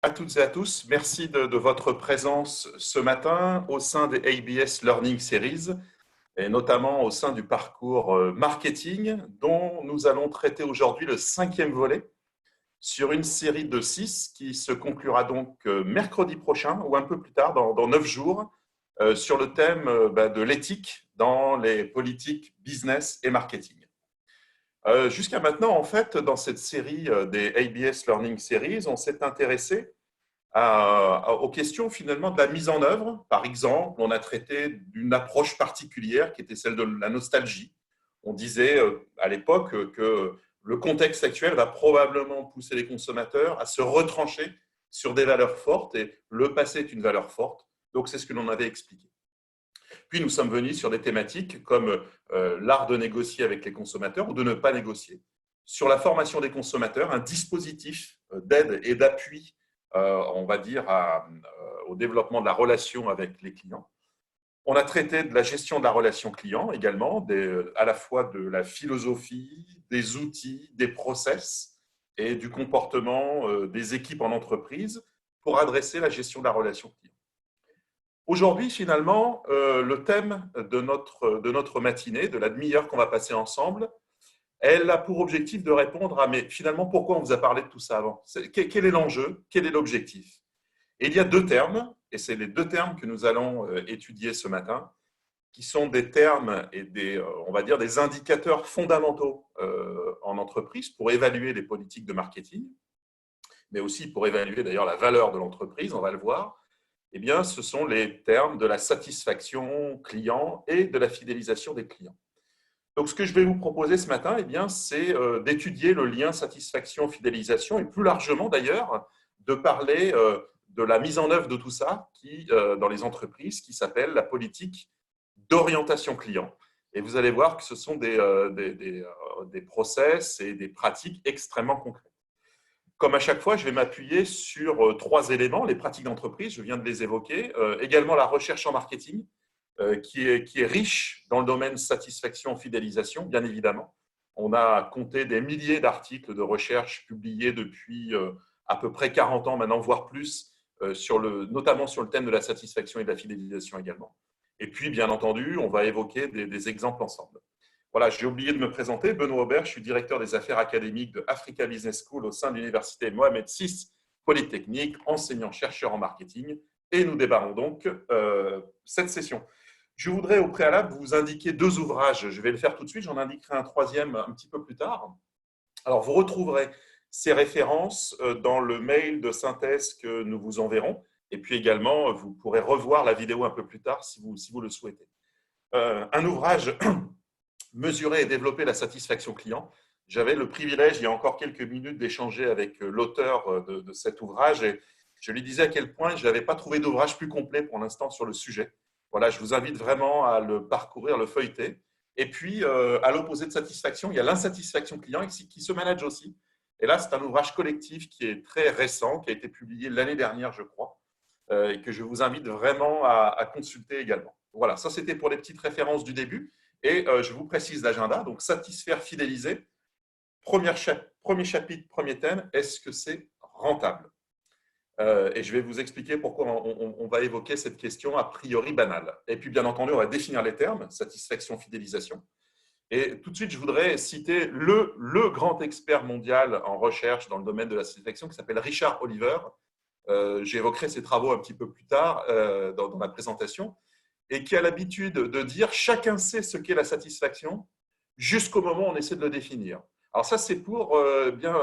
À toutes et à tous, merci de votre présence ce matin au sein des ABS Learning Series et notamment au sein du parcours marketing dont nous allons traiter aujourd'hui le cinquième volet sur une série de 6 qui se conclura donc mercredi prochain ou un peu plus tard, dans 9 jours, sur le thème de l'éthique dans les politiques business et marketing. Jusqu'à maintenant, en fait, dans cette série des ABS Learning Series, on s'est intéressé aux questions finalement de la mise en œuvre. Par exemple, on a traité d'une approche particulière qui était celle de la nostalgie. On disait à l'époque que le contexte actuel va probablement pousser les consommateurs à se retrancher sur des valeurs fortes et le passé est une valeur forte. Donc, c'est ce que l'on avait expliqué. Puis, nous sommes venus sur des thématiques comme l'art de négocier avec les consommateurs ou de ne pas négocier. Sur la formation des consommateurs, un dispositif d'aide et d'appui on va dire, au développement de la relation avec les clients. On a traité de la gestion de la relation client également, à la fois de la philosophie, des outils, des process et du comportement des équipes en entreprise pour adresser la gestion de la relation client. Aujourd'hui, finalement, le thème de notre matinée, de la demi-heure qu'on va passer ensemble, elle a pour objectif de répondre à mais finalement, pourquoi on vous a parlé de tout ça avant? Quel est l'enjeu? Quel est l'objectif? Et il y a deux termes, et c'est les deux termes que nous allons étudier ce matin, qui sont des termes et on va dire, des indicateurs fondamentaux en entreprise pour évaluer les politiques de marketing, mais aussi pour évaluer d'ailleurs la valeur de l'entreprise, on va le voir. Eh bien, ce sont les termes de la satisfaction client et de la fidélisation des clients. Donc, ce que je vais vous proposer ce matin, eh bien, c'est d'étudier le lien satisfaction-fidélisation et plus largement d'ailleurs de parler de la mise en œuvre de tout ça dans les entreprises qui s'appelle la politique d'orientation client. Et vous allez voir que ce sont des process et des pratiques extrêmement concrètes. Comme à chaque fois, je vais m'appuyer sur trois éléments, les pratiques d'entreprise, je viens de les évoquer, également la recherche en marketing, qui est riche dans le domaine satisfaction, fidélisation, bien évidemment. On a compté des milliers d'articles de recherche publiés depuis à peu près 40 ans maintenant, voire plus, notamment sur le thème de la satisfaction et de la fidélisation également. Et puis, bien entendu, on va évoquer des exemples ensemble. Voilà, j'ai oublié de me présenter. Benoît Aubert, je suis directeur des affaires académiques de Africa Business School au sein de l'université Mohamed VI Polytechnique, enseignant-chercheur en marketing. Et nous débarrons donc cette session. Je voudrais au préalable vous indiquer deux ouvrages. Je vais le faire tout de suite, j'en indiquerai un troisième un petit peu plus tard. Alors, vous retrouverez ces références dans le mail de synthèse que nous vous enverrons. Et puis également, vous pourrez revoir la vidéo un peu plus tard si vous le souhaitez. Un ouvrage Mesurer et développer la satisfaction client. J'avais le privilège, il y a encore quelques minutes, d'échanger avec l'auteur de cet ouvrage et je lui disais à quel point je n'avais pas trouvé d'ouvrage plus complet pour l'instant sur le sujet. Voilà, je vous invite vraiment à le parcourir, le feuilleter. Et puis, à l'opposé de satisfaction, il y a l'insatisfaction client qui se manage aussi. Et là, c'est un ouvrage collectif qui est très récent, qui a été publié l'année dernière, je crois, et que je vous invite vraiment à consulter également. Voilà, ça c'était pour les petites références du début. Et je vous précise l'agenda. Donc, satisfaire, fidéliser. Premier chapitre, premier thème, est-ce que c'est rentable? Et je vais vous expliquer pourquoi on va évoquer cette question a priori banale. Et puis, bien entendu, on va définir les termes, satisfaction, fidélisation. Et tout de suite, je voudrais citer le grand expert mondial en recherche dans le domaine de la satisfaction qui s'appelle Richard Oliver. J'évoquerai ses travaux un petit peu plus tard dans ma présentation et qui a l'habitude de dire chacun sait ce qu'est la satisfaction jusqu'au moment où on essaie de le définir. Alors ça, c'est pour bien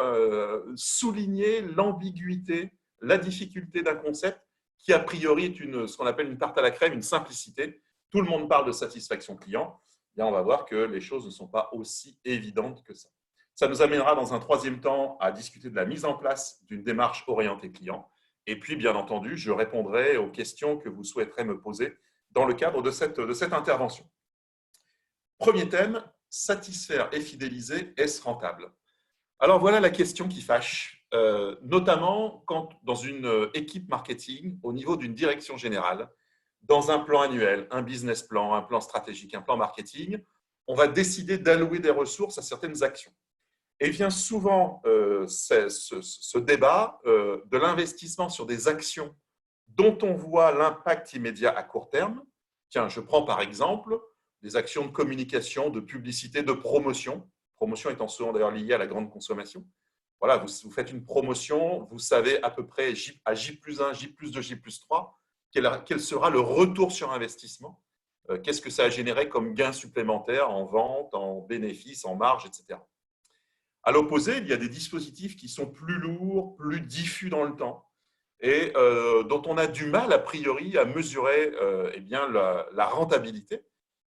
souligner l'ambiguïté, la difficulté d'un concept qui a priori est ce qu'on appelle une tarte à la crème, une simplicité. Tout le monde parle de satisfaction client. Bien, on va voir que les choses ne sont pas aussi évidentes que ça. Ça nous amènera dans un troisième temps à discuter de la mise en place d'une démarche orientée client. Et puis, bien entendu, je répondrai aux questions que vous souhaiterez me poser dans le cadre de cette intervention. Premier thème, satisfaire et fidéliser, est-ce rentable? Alors voilà la question qui fâche, notamment quand dans une équipe marketing, au niveau d'une direction générale, dans un plan annuel, un business plan, un plan stratégique, un plan marketing, on va décider d'allouer des ressources à certaines actions. Et vient souvent ce débat de l'investissement sur des actions dont on voit l'impact immédiat à court terme. Tiens, je prends par exemple des actions de communication, de publicité, de promotion. Promotion étant souvent d'ailleurs liée à la grande consommation. Voilà, vous faites une promotion, vous savez à peu près à J+1, J+2, J+3, quel sera le retour sur investissement. Qu'est-ce que ça a généré comme gain supplémentaire en vente, en bénéfices, en marge, etc. À l'opposé, il y a des dispositifs qui sont plus lourds, plus diffus dans le temps et dont on a du mal, a priori, à mesurer eh bien, la rentabilité.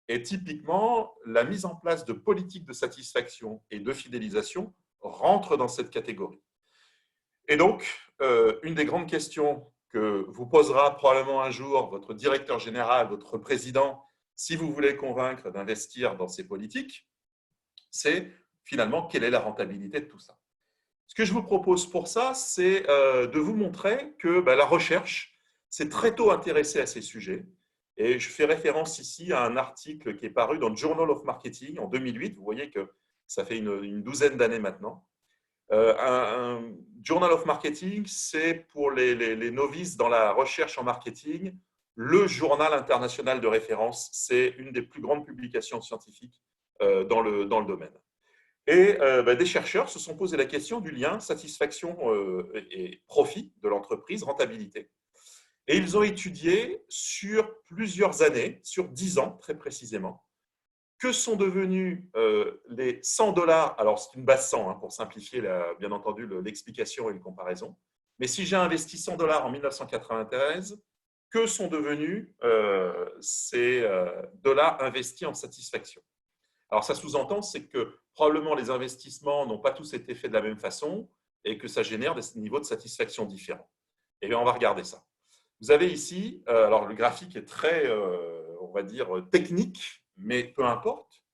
Et typiquement, la mise en place de politiques de satisfaction et de fidélisation rentre dans cette catégorie. Et donc, une des grandes questions que vous posera probablement un jour votre directeur général, votre président, si vous voulez convaincre d'investir dans ces politiques, c'est finalement quelle est la rentabilité de tout ça. Ce que je vous propose pour ça, c'est de vous montrer que la recherche s'est très tôt intéressée à ces sujets. Et je fais référence ici à un article qui est paru dans le Journal of Marketing en 2008. Vous voyez que ça fait une douzaine d'années maintenant. Un Journal of Marketing, c'est pour les novices dans la recherche en marketing, le journal international de référence. C'est une des plus grandes publications scientifiques dans le domaine. Et des chercheurs se sont posé la question du lien satisfaction et profit de l'entreprise, rentabilité. Et ils ont étudié sur plusieurs années, sur 10 ans très précisément, que sont devenus les 100 $. Alors, c'est une base 100 pour simplifier, bien entendu, l'explication et une comparaison. Mais si j'ai investi 100 $ en 1993, que sont devenus ces dollars investis en satisfaction? Alors, ça sous-entend, c'est que probablement les investissements n'ont pas tous été faits de la même façon et que ça génère des niveaux de satisfaction différents. Eh bien, on va regarder ça. Vous avez ici, alors le graphique est très, on va dire, technique, mais peu importe.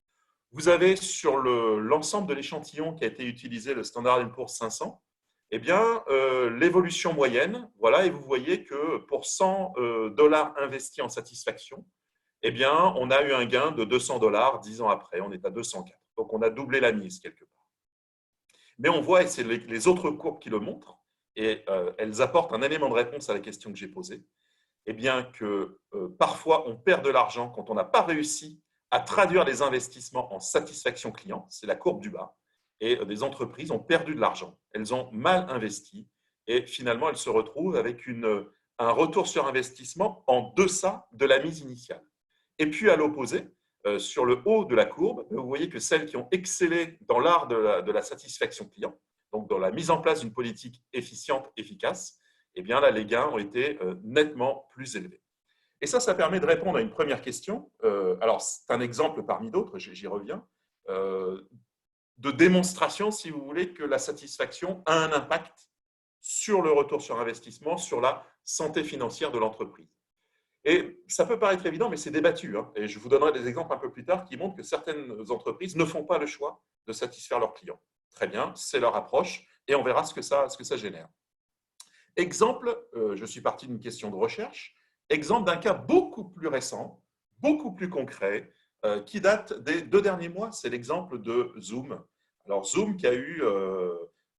Vous avez sur l'ensemble de l'échantillon qui a été utilisé, le Standard & Poor's 500, eh bien, l'évolution moyenne, voilà, et vous voyez que pour 100 $ investis en satisfaction, eh bien, on a eu un gain de 200 $ 10 ans après. On est à 204. Donc, on a doublé la mise quelque part. Mais on voit, et c'est les autres courbes qui le montrent, et elles apportent un élément de réponse à la question que j'ai posée, eh bien que parfois, on perd de l'argent quand on n'a pas réussi à traduire les investissements en satisfaction client. C'est la courbe du bas. Et des entreprises ont perdu de l'argent. Elles ont mal investi et finalement, elles se retrouvent avec un retour sur investissement en deçà de la mise initiale. Et puis, à l'opposé, sur le haut de la courbe, vous voyez que celles qui ont excellé dans l'art de la satisfaction client, donc dans la mise en place d'une politique efficiente, efficace, eh bien là, les gains ont été nettement plus élevés. Et ça permet de répondre à une première question. Alors, c'est un exemple parmi d'autres, j'y reviens, de démonstration, si vous voulez, que la satisfaction a un impact sur le retour sur investissement, sur la santé financière de l'entreprise. Et ça peut paraître évident, mais c'est débattu. Et je vous donnerai des exemples un peu plus tard qui montrent que certaines entreprises ne font pas le choix de satisfaire leurs clients. Très bien, c'est leur approche et on verra ce que ça génère. Exemple, je suis parti d'une question de recherche, exemple d'un cas beaucoup plus récent, beaucoup plus concret, qui date des 2 derniers mois. C'est l'exemple de Zoom. Alors Zoom qui a eu,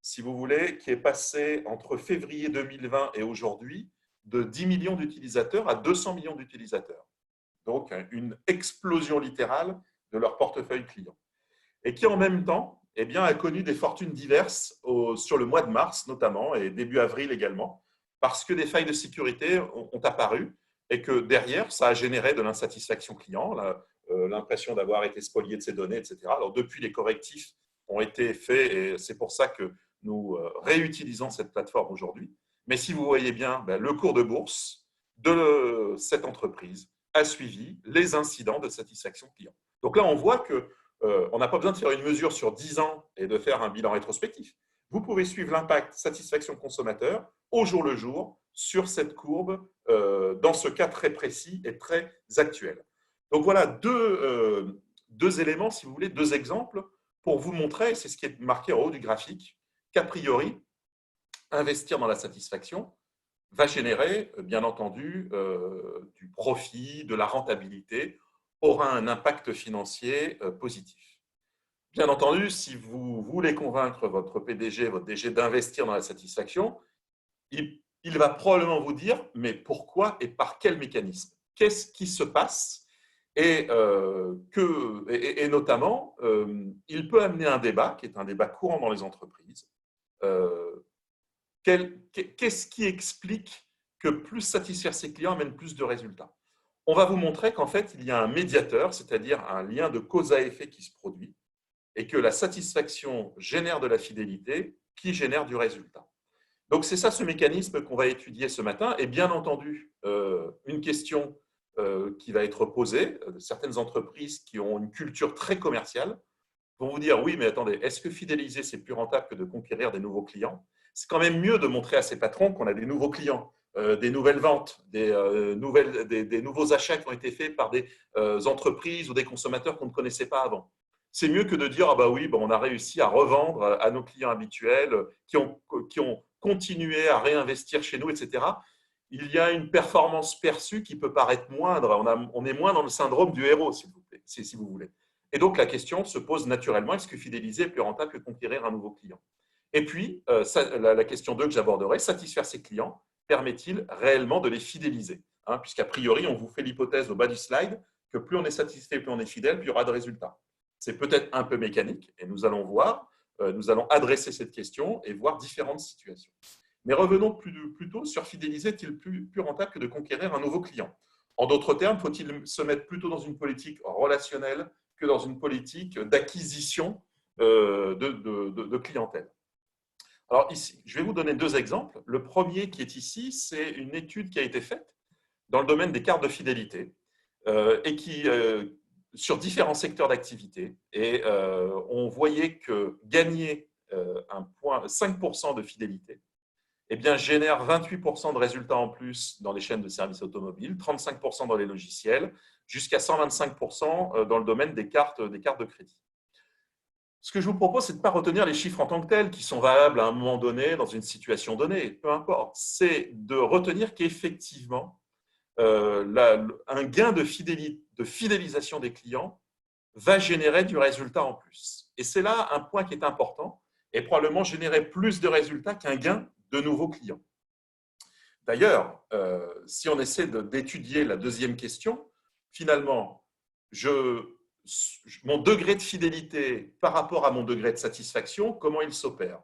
si vous voulez, qui est passé entre février 2020 et aujourd'hui, de 10 millions d'utilisateurs à 200 millions d'utilisateurs. Donc, une explosion littérale de leur portefeuille client. Et qui, en même temps, eh bien, a connu des fortunes diverses sur le mois de mars, notamment, et début avril également, parce que des failles de sécurité ont apparu et que derrière, ça a généré de l'insatisfaction client, l'impression d'avoir été spolié de ses données, etc. Alors, depuis, les correctifs ont été faits et c'est pour ça que nous réutilisons cette plateforme aujourd'hui. Mais si vous voyez bien, le cours de bourse de cette entreprise a suivi les incidents de satisfaction client. Donc là, on voit qu'on n'a pas besoin de faire une mesure sur 10 ans et de faire un bilan rétrospectif. Vous pouvez suivre l'impact satisfaction consommateur au jour le jour sur cette courbe dans ce cas très précis et très actuel. Donc voilà deux éléments, si vous voulez, deux exemples pour vous montrer, c'est ce qui est marqué en haut du graphique, qu'a priori, investir dans la satisfaction va générer, bien entendu, du profit, de la rentabilité, aura un impact financier positif. Bien entendu, si vous voulez convaincre votre PDG, votre DG d'investir dans la satisfaction, il va probablement vous dire, mais pourquoi et par quel mécanisme? Qu'est-ce qui se passe? Et notamment, il peut amener un débat, qui est un débat courant dans les entreprises. Euh, Qu'est-ce qui explique que plus satisfaire ses clients amène plus de résultats? On va vous montrer qu'en fait, il y a un médiateur, c'est-à-dire un lien de cause à effet qui se produit, et que la satisfaction génère de la fidélité qui génère du résultat. Donc, c'est ça ce mécanisme qu'on va étudier ce matin. Et bien entendu, une question qui va être posée, certaines entreprises qui ont une culture très commerciale vont vous dire, oui, mais attendez, est-ce que fidéliser, c'est plus rentable que de conquérir des nouveaux clients? C'est quand même mieux de montrer à ses patrons qu'on a des nouveaux clients, des nouvelles ventes, des nouveaux achats qui ont été faits par des entreprises ou des consommateurs qu'on ne connaissait pas avant. C'est mieux que de dire, ah bah oui, bah on a réussi à revendre à nos clients habituels qui ont continué à réinvestir chez nous, etc. Il y a une performance perçue qui peut paraître moindre. On est moins dans le syndrome du héros, s'il vous plaît, si vous voulez. Et donc, la question se pose naturellement, est-ce que fidéliser est plus rentable que conquérir un nouveau client? Et puis, la question 2 que j'aborderai, satisfaire ses clients, permet-il réellement de les fidéliser? Puisqu'a priori, on vous fait l'hypothèse au bas du slide que plus on est satisfait, plus on est fidèle, plus il y aura de résultats. C'est peut-être un peu mécanique, et nous allons voir, nous allons adresser cette question et voir différentes situations. Mais revenons plutôt sur fidéliser est-il plus rentable que de conquérir un nouveau client? En d'autres termes, faut-il se mettre plutôt dans une politique relationnelle que dans une politique d'acquisition de clientèle? Alors ici, je vais vous donner deux exemples. Le premier qui est ici, c'est une étude qui a été faite dans le domaine des cartes de fidélité et qui, sur différents secteurs d'activité. Et on voyait que gagner 5% de fidélité eh bien, génère 28% de résultats en plus dans les chaînes de services automobiles, 35% dans les logiciels, jusqu'à 125% dans le domaine des cartes de crédit. Ce que je vous propose, c'est de ne pas retenir les chiffres en tant que tels, qui sont valables à un moment donné, dans une situation donnée, peu importe. C'est de retenir qu'effectivement, un gain de fidélisation des clients va générer du résultat en plus. Et c'est là un point qui est important et probablement générer plus de résultats qu'un gain de nouveaux clients. D'ailleurs, si on essaie d'étudier la deuxième question, finalement, mon degré de fidélité par rapport à mon degré de satisfaction, comment il s'opère?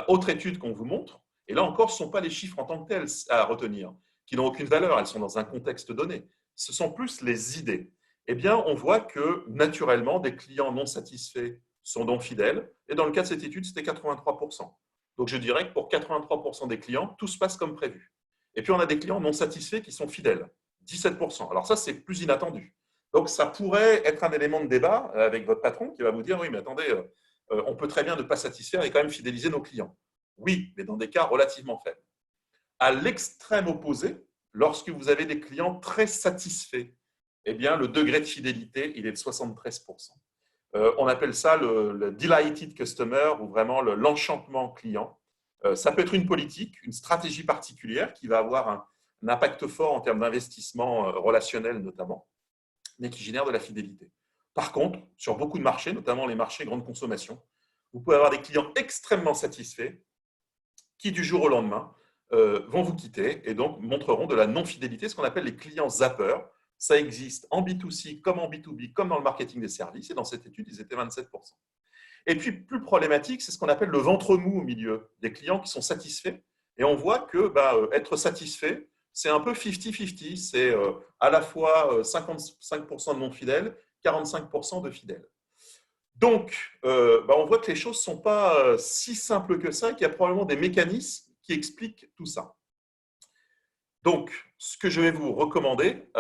Autre étude qu'on vous montre, et là encore, ce ne sont pas les chiffres en tant que tels à retenir, qui n'ont aucune valeur, elles sont dans un contexte donné. Ce sont plus les idées. Eh bien, on voit que naturellement, des clients non satisfaits sont donc fidèles, et dans le cas de cette étude, c'était 83%. Donc, je dirais que pour 83% des clients, tout se passe comme prévu. Et puis, on a des clients non satisfaits qui sont fidèles, 17%. Alors ça, c'est plus inattendu. Donc, ça pourrait être un élément de débat avec votre patron qui va vous dire, oui, mais attendez, on peut très bien ne pas satisfaire et quand même fidéliser nos clients. Oui, mais dans des cas relativement faibles. À l'extrême opposé, lorsque vous avez des clients très satisfaits, eh bien, le degré de fidélité, il est de 73%. On appelle ça le delighted customer ou vraiment l'enchantement client. Ça peut être une politique, une stratégie particulière qui va avoir un impact fort en termes d'investissement relationnel notamment, mais qui génère de la fidélité. Par contre, sur beaucoup de marchés, notamment les marchés grande consommation, vous pouvez avoir des clients extrêmement satisfaits qui, du jour au lendemain, vont vous quitter et donc montreront de la non-fidélité, ce qu'on appelle les clients zappers. Ça existe en B2C comme en B2B, comme dans le marketing des services. Et dans cette étude, ils étaient 27%. Et puis, plus problématique, c'est ce qu'on appelle le ventre mou au milieu, des clients qui sont satisfaits. Et on voit que être satisfait, c'est un peu 50-50. C'est à la fois 55% de non-fidèles, 45% de fidèles. Donc, on voit que les choses ne sont pas si simples que ça, qu'il y a probablement des mécanismes qui expliquent tout ça. Donc, ce que je vais vous recommander,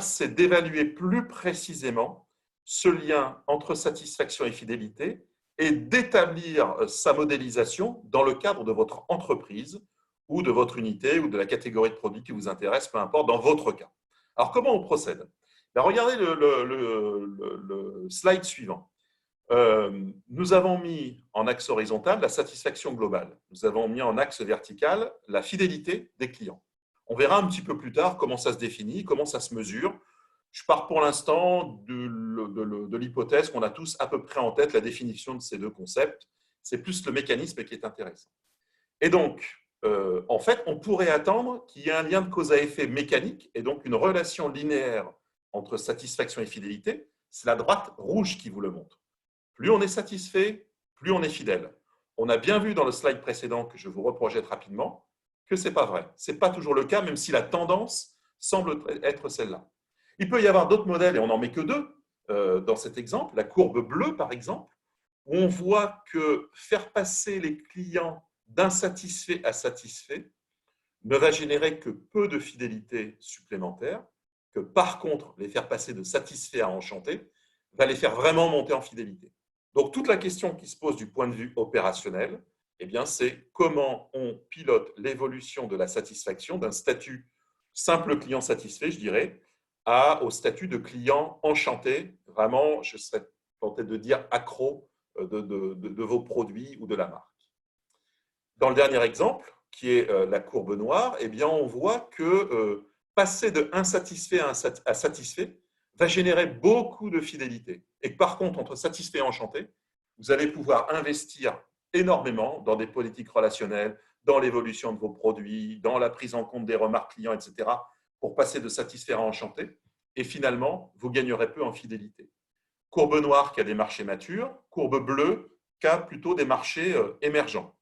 c'est d'évaluer plus précisément ce lien entre satisfaction et fidélité et d'établir sa modélisation dans le cadre de votre entreprise ou de votre unité ou de la catégorie de produits qui vous intéresse, peu importe, dans votre cas. Alors, comment on procède? Regardez le slide suivant. Nous avons mis en axe horizontal la satisfaction globale. Nous avons mis en axe vertical la fidélité des clients. On verra un petit peu plus tard comment ça se définit, comment ça se mesure. Je pars pour l'instant de l'hypothèse qu'on a tous à peu près en tête la définition de ces deux concepts. C'est plus le mécanisme qui est intéressant. Et donc, en fait, on pourrait attendre qu'il y ait un lien de cause à effet mécanique et donc une relation linéaire entre satisfaction et fidélité. C'est la droite rouge qui vous le montre. Plus on est satisfait, plus on est fidèle. On a bien vu dans le slide précédent, que je vous reprojette rapidement, que ce n'est pas vrai. Ce n'est pas toujours le cas, même si la tendance semble être celle-là. Il peut y avoir d'autres modèles, et on n'en met que deux dans cet exemple. La courbe bleue, par exemple, où on voit que faire passer les clients d'insatisfait à satisfait ne va générer que peu de fidélité supplémentaire, que par contre, les faire passer de satisfait à enchanté va les faire vraiment monter en fidélité. Donc, toute la question qui se pose du point de vue opérationnel, eh bien, c'est comment on pilote l'évolution de la satisfaction d'un statut simple client satisfait, je dirais, au statut de client enchanté, vraiment, je serais tenté de dire accro de vos produits ou de la marque. Dans le dernier exemple, qui est la courbe noire, eh bien, on voit que passer de insatisfait à satisfait va générer beaucoup de fidélité. Et par contre, entre satisfait et enchanté, vous allez pouvoir investir énormément dans des politiques relationnelles, dans l'évolution de vos produits, dans la prise en compte des remarques clients, etc., pour passer de satisfait à enchanté. Et finalement, vous gagnerez peu en fidélité. Courbe noire qui a des marchés matures, courbe bleue qui a plutôt des marchés émergents.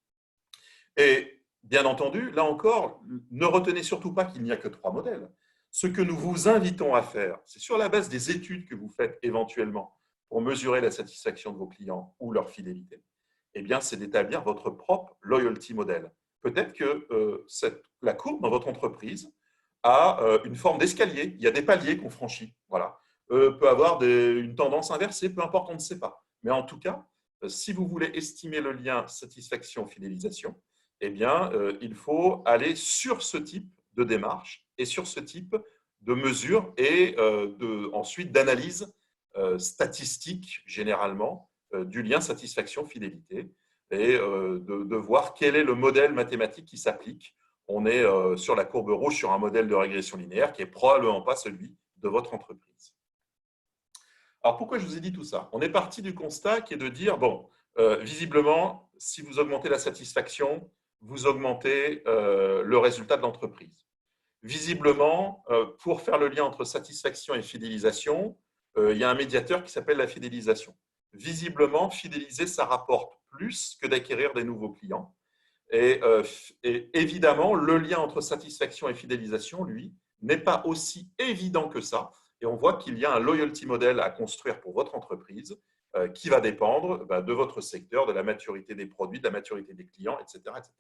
Et bien entendu, là encore, ne retenez surtout pas qu'il n'y a que 3 modèles. Ce que nous vous invitons à faire, c'est sur la base des études que vous faites éventuellement pour mesurer la satisfaction de vos clients ou leur fidélité, eh bien, c'est d'établir votre propre loyalty model. Peut-être que la courbe dans votre entreprise a une forme d'escalier. Il y a des paliers qu'on franchit. Voilà. Peut avoir une tendance inversée, peu importe, on ne sait pas. Mais en tout cas, si vous voulez estimer le lien satisfaction-fidélisation, eh bien, il faut aller sur ce type de démarche et sur ce type de mesures et ensuite d'analyse statistique, généralement, du lien satisfaction-fidélité et de voir quel est le modèle mathématique qui s'applique. On est sur la courbe rouge sur un modèle de régression linéaire qui n'est probablement pas celui de votre entreprise. Alors, pourquoi je vous ai dit tout ça? On est parti du constat qui est de dire, bon, visiblement, si vous augmentez la satisfaction, vous augmentez le résultat de l'entreprise. Visiblement, pour faire le lien entre satisfaction et fidélisation, il y a un médiateur qui s'appelle la fidélisation. Visiblement, fidéliser, ça rapporte plus que d'acquérir des nouveaux clients. Et évidemment, le lien entre satisfaction et fidélisation, lui, n'est pas aussi évident que ça. Et on voit qu'il y a un loyalty model à construire pour votre entreprise qui va dépendre de votre secteur, de la maturité des produits, de la maturité des clients, etc., etc.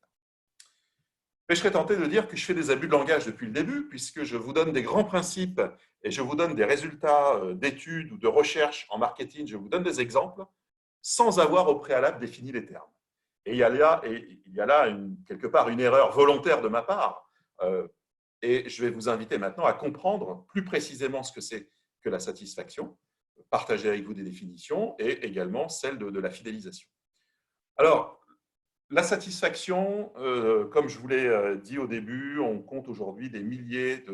Mais je serais tenté de dire que je fais des abus de langage depuis le début, puisque je vous donne des grands principes et je vous donne des résultats d'études ou de recherches en marketing, je vous donne des exemples, sans avoir au préalable défini les termes. Et il y a là quelque part une erreur volontaire de ma part. Et je vais vous inviter maintenant à comprendre plus précisément ce que c'est que la satisfaction, partager avec vous des définitions et également celle de la fidélisation. Alors, la satisfaction, comme je vous l'ai dit au début, on compte aujourd'hui des milliers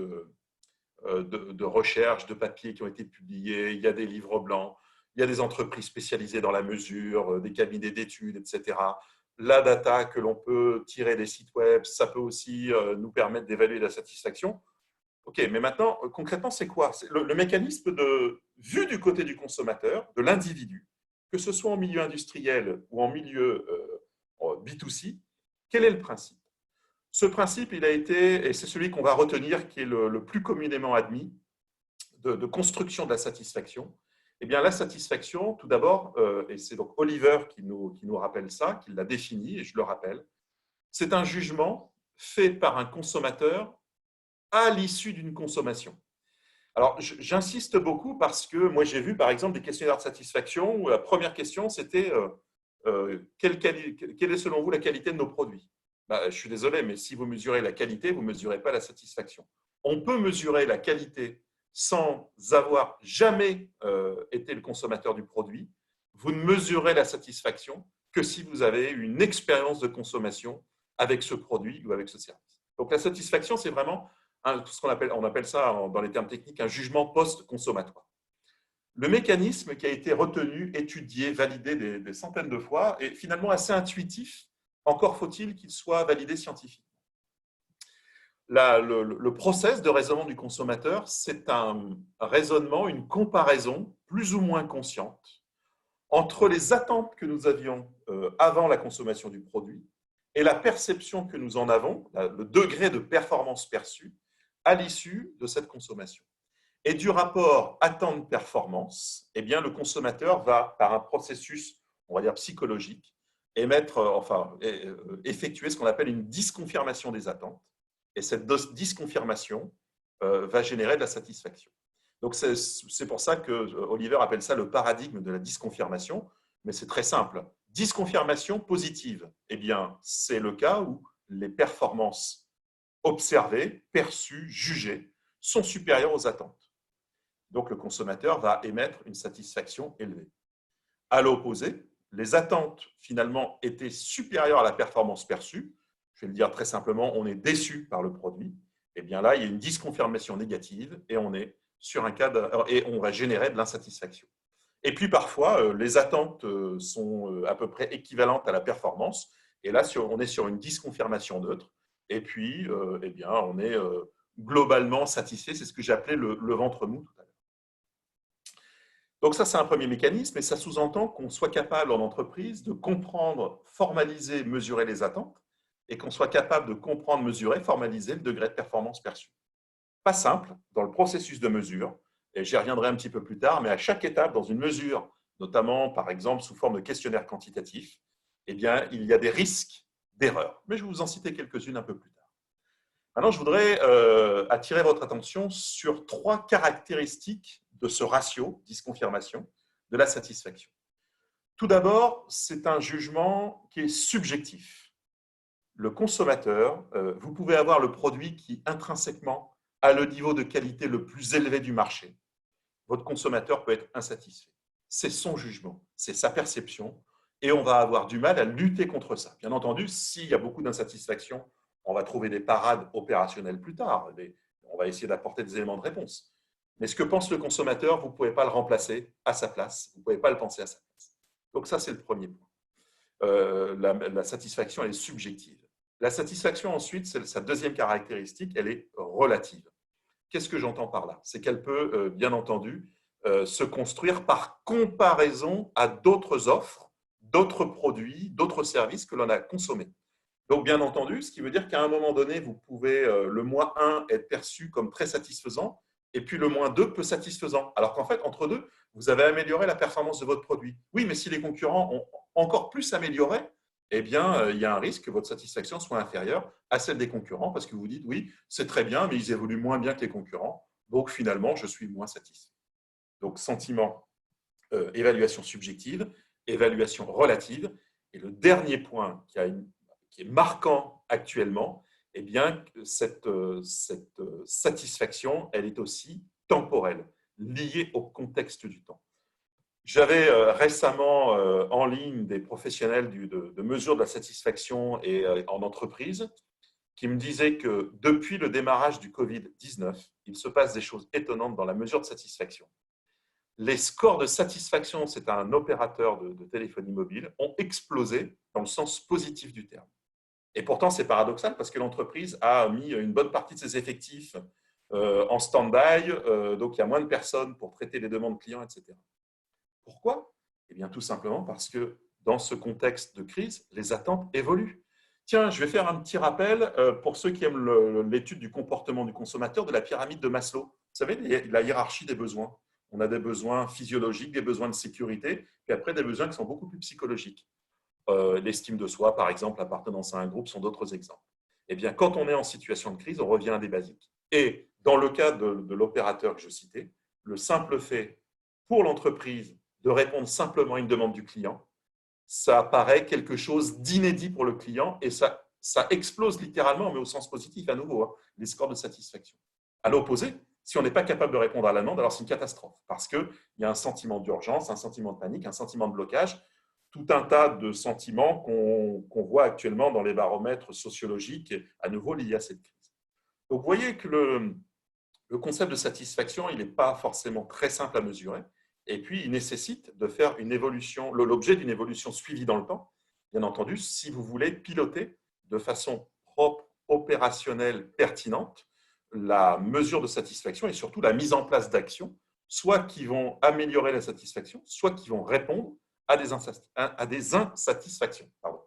de recherches, de papiers qui ont été publiés, il y a des livres blancs, il y a des entreprises spécialisées dans la mesure, des cabinets d'études, etc. La data que l'on peut tirer des sites web, ça peut aussi nous permettre d'évaluer la satisfaction. OK, mais maintenant, concrètement, c'est quoi? C'est le mécanisme vu du côté du consommateur, de l'individu, que ce soit en milieu industriel ou en milieu B2C, quel est le principe? Ce principe, il a été, et c'est celui qu'on va retenir, qui est le plus communément admis, de construction de la satisfaction. Eh bien, la satisfaction, tout d'abord, et c'est donc Oliver qui nous rappelle ça, qui l'a défini, et je le rappelle, c'est un jugement fait par un consommateur à l'issue d'une consommation. Alors, j'insiste beaucoup parce que moi, j'ai vu, par exemple, des questionnaires de satisfaction où la première question, c'était quelle est, selon vous, la qualité de nos produits? Je suis désolé, mais si vous mesurez la qualité, vous ne mesurez pas la satisfaction. On peut mesurer la qualité sans avoir jamais été le consommateur du produit. Vous ne mesurez la satisfaction que si vous avez une expérience de consommation avec ce produit ou avec ce service. Donc, la satisfaction, c'est vraiment on appelle ça dans les termes techniques un jugement post-consommatoire. Le mécanisme qui a été retenu, étudié, validé des centaines de fois est finalement assez intuitif, encore faut-il qu'il soit validé scientifiquement. Le process de raisonnement du consommateur, c'est un raisonnement, une comparaison plus ou moins consciente entre les attentes que nous avions avant la consommation du produit et la perception que nous en avons, le degré de performance perçue à l'issue de cette consommation. Et du rapport attente-performance, eh bien, le consommateur va, par un processus, on va dire psychologique, effectuer ce qu'on appelle une disconfirmation des attentes. Et cette disconfirmation va générer de la satisfaction. Donc, c'est pour ça que Oliver appelle ça le paradigme de la disconfirmation, mais c'est très simple. Disconfirmation positive, eh bien, c'est le cas où les performances observées, perçues, jugées sont supérieures aux attentes. Donc, le consommateur va émettre une satisfaction élevée. À l'opposé, les attentes, finalement, étaient supérieures à la performance perçue. Je vais le dire très simplement, on est déçu par le produit. Eh bien là, il y a une disconfirmation négative et on est sur un cas et on va générer de l'insatisfaction. Et puis parfois, les attentes sont à peu près équivalentes à la performance. Et là, on est sur une disconfirmation neutre. Et puis, eh bien, on est globalement satisfait. C'est ce que j'appelais le ventre mou tout à l'heure. Donc ça, c'est un premier mécanisme, et ça sous-entend qu'on soit capable en entreprise de comprendre, formaliser, mesurer les attentes, et qu'on soit capable de comprendre, mesurer, formaliser le degré de performance perçu. Pas simple dans le processus de mesure, et j'y reviendrai un petit peu plus tard, mais à chaque étape dans une mesure, notamment par exemple sous forme de questionnaire quantitatif, eh bien, il y a des risques d'erreur. Mais je vais vous en citer quelques-unes un peu plus tard. Maintenant, je voudrais attirer votre attention sur 3 caractéristiques de ce ratio, disconfirmation, de la satisfaction. Tout d'abord, c'est un jugement qui est subjectif. Le consommateur, vous pouvez avoir le produit qui intrinsèquement a le niveau de qualité le plus élevé du marché. Votre consommateur peut être insatisfait. C'est son jugement, c'est sa perception, et on va avoir du mal à lutter contre ça. Bien entendu, s'il y a beaucoup d'insatisfaction, on va trouver des parades opérationnelles plus tard. On va essayer d'apporter des éléments de réponse. Mais ce que pense le consommateur, vous ne pouvez pas le remplacer à sa place, vous ne pouvez pas le penser à sa place. Donc ça, c'est le premier point. La satisfaction, elle est subjective. La satisfaction, ensuite, c'est sa deuxième caractéristique, elle est relative. Qu'est-ce que j'entends par là? C'est qu'elle peut, bien entendu, se construire par comparaison à d'autres offres, d'autres produits, d'autres services que l'on a consommés. Donc, bien entendu, ce qui veut dire qu'à un moment donné, vous pouvez, le moins 1 être perçu comme très satisfaisant, et puis le moins 2 peu satisfaisant. Alors qu'en fait, entre deux, vous avez amélioré la performance de votre produit. Oui, mais si les concurrents ont encore plus amélioré, eh bien, il y a un risque que votre satisfaction soit inférieure à celle des concurrents, parce que vous dites, oui, c'est très bien, mais ils évoluent moins bien que les concurrents, donc finalement, je suis moins satisfait. Donc, sentiment, évaluation subjective, évaluation relative. Et le dernier point qui est marquant actuellement, eh bien, cette satisfaction, elle est aussi temporelle, liée au contexte du temps. J'avais récemment en ligne des professionnels de mesure de la satisfaction et en entreprise qui me disaient que depuis le démarrage du Covid-19, il se passe des choses étonnantes dans la mesure de satisfaction. Les scores de satisfaction, c'est un opérateur de téléphonie mobile, ont explosé dans le sens positif du terme. Et pourtant, c'est paradoxal parce que l'entreprise a mis une bonne partie de ses effectifs en stand-by, donc il y a moins de personnes pour traiter les demandes clients, etc. Pourquoi? Eh bien, tout simplement parce que dans ce contexte de crise, les attentes évoluent. Tiens, je vais faire un petit rappel pour ceux qui aiment l'étude du comportement du consommateur de la pyramide de Maslow. Vous savez, la hiérarchie des besoins. On a des besoins physiologiques, des besoins de sécurité, puis après des besoins qui sont beaucoup plus psychologiques. L'estime de soi, par exemple, l'appartenance à un groupe sont d'autres exemples. Eh bien, quand on est en situation de crise, on revient à des basiques. Et dans le cas de l'opérateur que je citais, le simple fait pour l'entreprise de répondre simplement à une demande du client, ça apparaît quelque chose d'inédit pour le client et ça explose littéralement, mais au sens positif à nouveau, les scores de satisfaction. À l'opposé, si on n'est pas capable de répondre à la demande, alors c'est une catastrophe parce qu'il y a un sentiment d'urgence, un sentiment de panique, un sentiment de blocage, tout un tas de sentiments qu'on voit actuellement dans les baromètres sociologiques, à nouveau liés à cette crise. Donc, vous voyez que le concept de satisfaction, il n'est pas forcément très simple à mesurer. Et puis, il nécessite de faire une évolution, l'objet d'une évolution suivie dans le temps, bien entendu, si vous voulez piloter de façon propre, opérationnelle, pertinente, la mesure de satisfaction et surtout la mise en place d'actions, soit qui vont améliorer la satisfaction, soit qui vont répondre à des insatisfactions. Pardon.